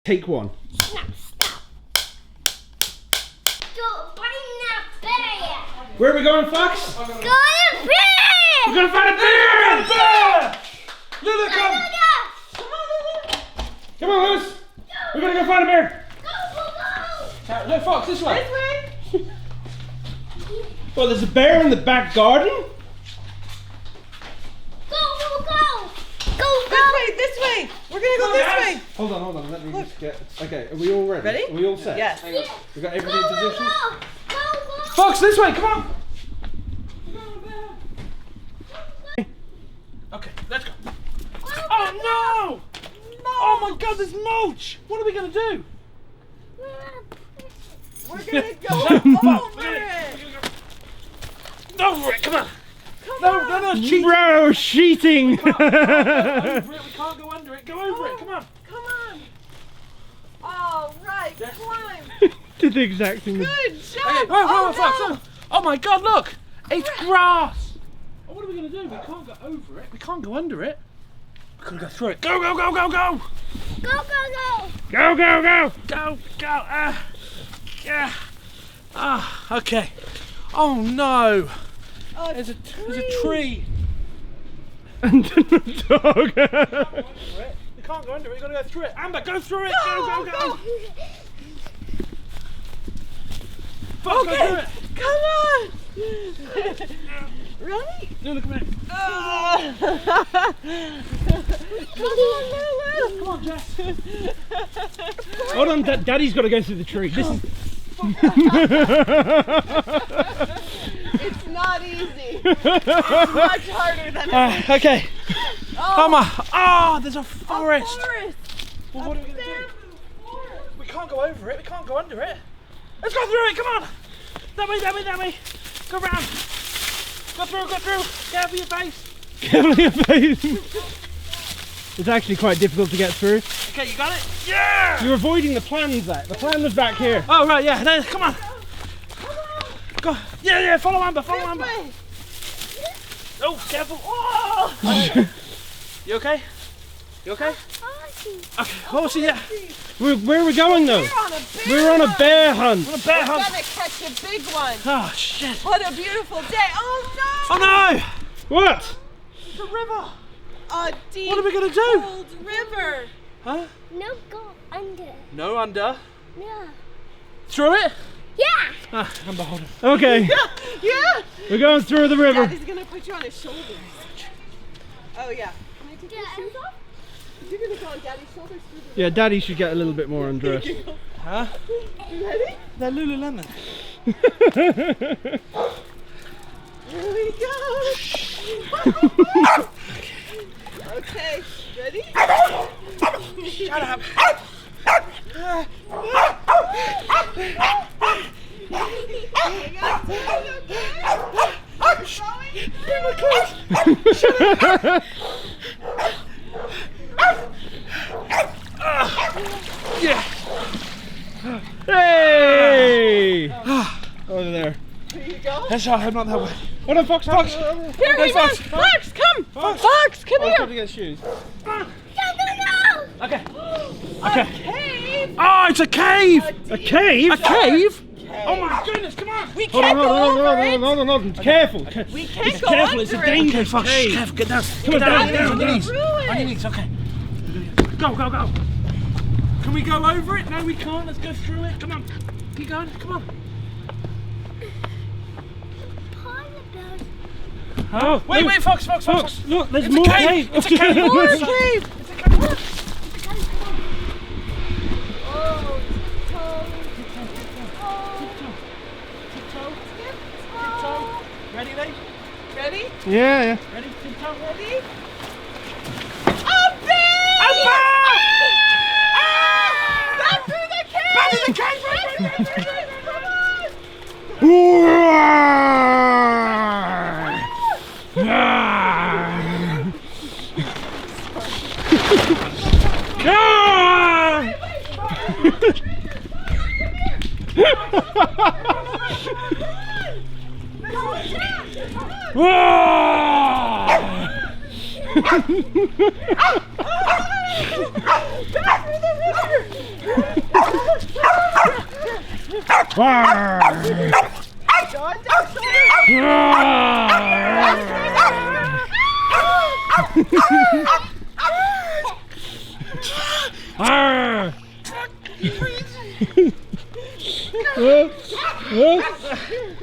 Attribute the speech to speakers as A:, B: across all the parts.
A: Take one.
B: Stop. Don't bring that bear.
A: Where are we going, Fox?
B: Go to bear.
A: We're gonna find a bear!
C: Bear! Lulu, come!
A: Come on, Lewis. We're gonna go find a bear.
B: Go.
A: No, Fox, this way.
C: This way?
A: Well, there's a bear in the back garden.
C: This way! We're gonna go this way!
A: Hold on. Let me just get. Okay, are we all ready?
C: Ready?
A: Are we all set?
C: Yes.
A: We got everything in position.
B: Go.
A: Fox, this way. Come on.
C: Okay, let's go. Oh no! Oh my god, there's mulch! What are we gonna do?
B: We're
C: We're gonna go over it! Over it, come on! No, cheating!
A: Bro, cheating.
C: We can't go over it. Go over it, come on!
D: Come on! All right, climb!
A: Did the exact thing.
D: Good
C: Okay,
D: job!
C: whoa, Fox! Oh my god, look! It's grass! Oh, what are we gonna do? We can't go over it. We can't go under it. We're gonna go through it. Go!
B: Go.
A: Go.
C: Go! Yeah. Okay. Oh no! There's a tree.
A: And the dog.
C: We can't go under it. We gotta go through it. Amber, go through it. Go! Fox, go through it.
D: Come on! Ready?
C: Lulu, come here. Come on, Jess.
A: Hold on, Daddy's got to go through the tree. This is.
D: It's not easy. It's much harder than it
A: Okay.
C: Oh, there's a forest.
D: forest.
C: Well, what are we gonna do? We can't go over it. We can't go under it. Let's go through it. Come on. That way. Go round. Go through. Careful your face.
A: Careful your face. It's actually quite difficult to get through.
C: Okay, you got it? Yeah!
A: You're avoiding the plan, Zach. The plan was back here.
C: Oh, right, yeah. No, come on. Go. Yeah, follow Amber.
D: This way.
C: Oh, careful. Oh! You okay? Okay, horsey, yeah.
A: Where are we going though?
D: We're on a bear
A: We're on a bear hunt.
C: On a bear
D: We're
C: hunt.
D: gonna catch a big one.
C: Oh, shit.
D: What a beautiful day. Oh
C: Oh, no!
A: What?
C: The river.
D: no! A deep,
C: What are we gonna do?
D: cold river.
C: Huh?
B: No, go under.
C: No under.
B: No.
C: Through it?
B: Yeah.
C: Amber, hold on.
A: Okay.
D: Yeah.
A: We're going through the river.
D: Daddy's gonna put you on his shoulders. Oh yeah. Can I take your shoes off? You're gonna go on Daddy's shoulders through the
A: Yeah, Daddy should get a little bit more undressed.
C: Huh?
D: You ready?
C: They're Lululemon.
D: Here we go. Okay, ready?
C: Shut up. Yeah.
A: Hey! Over there.
D: Here you go.
C: That's all. I'm not that way.
A: Hold on, Fox. Fox.
D: Here
C: Hey,
D: we go.
C: Fox.
D: Fox, come.
A: Fox.
D: Fox, come
A: I've got to
D: here.
A: get shoes.
B: No.
C: Okay.
D: Cave.
C: Oh, it's a cave.
A: A cave?
C: A cave? Oh my goodness! Come on.
D: We
A: Hold
D: can't
A: on,
D: go
A: hold
D: over
A: on,
D: it.
A: hold on. Careful.
D: We can't go
A: Careful, it's a
D: under it.
A: dangerous
C: Okay, Fox.
A: cave.
C: Careful. Get down.
A: Come on,
C: Get down.
A: down,
C: On your knees.
D: Ruin.
C: On your knees. Okay. Go. Can we go over it? No, we can't. Let's go through it. Come on. Keep going. Come on.
A: Oh,
C: Wait,
A: look,
C: Fox.
A: Fox, look, there's
C: It's a
A: more
C: cave. It's a cave.
D: More
C: It's a
D: cave.
C: It's a cave.
B: Oh,
C: Tiptoe. Ready, Lee?
D: Ready?
A: Yeah.
C: Ready? Tiptoe.
D: Ready? A bear!
C: A bear!
D: Back through the cave!
C: Back to the cave!
D: Come on!
A: Whoa!
D: Go on Daddy's shoulder.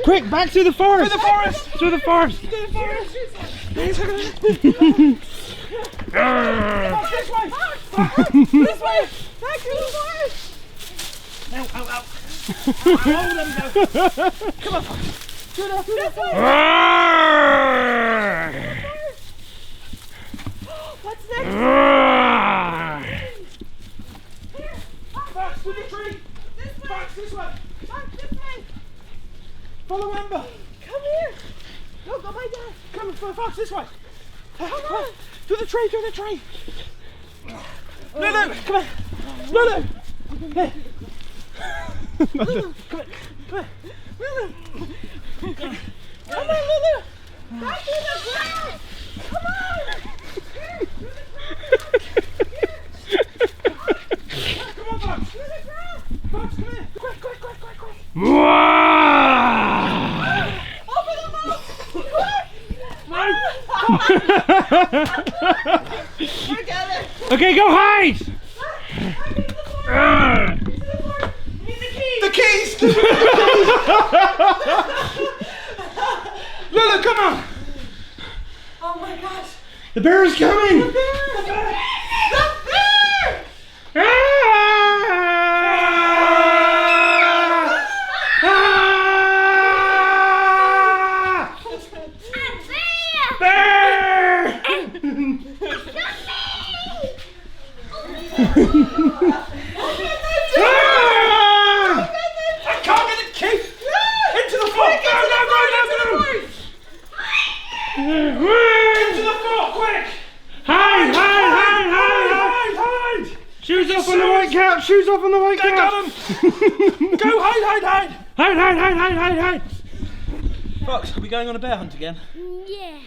A: Quick, back through the forest!
C: Through the forest!
A: Through the forest!
C: Through the forest! This way!
D: This way. Back to the forest.
C: Ow, ow, ow. Oh, there we go. Come on.
D: This way. What's next?
C: Fox, to the tree! Fox, this way!
D: Back this way.
C: Follow Amber!
D: Come here. No, go by Dad.
C: Come on, Fox, this way!
D: Come on.
C: To the tree, to the tree! Lulu, come here! Lulu! Here! Lulu, come here! Come here! Lulu!
D: Come on, Lulu. Back to the ground. Come on.
C: Come on, Fox! Fox, come here! Quick, quick, quick, quick, quick!
D: Open the mouth. Together.
A: Okay, go hide!
C: The keys! Lulu, come on!
D: Oh my gosh.
A: The bear is coming!
D: The bear.
C: I can't get the key! Into the fort! Go, go, go, go, go! Into the fort, quick!
A: Hide, hide, hide, hide!
C: Hide!
A: Shoes off on the white cap! Shoes off on the white
C: Got
A: cap!
C: him! Go, hide!
A: Hide, hide, hide, hide, hide, hide!
C: Fox, are we going on a bear hunt again?
B: Yeah.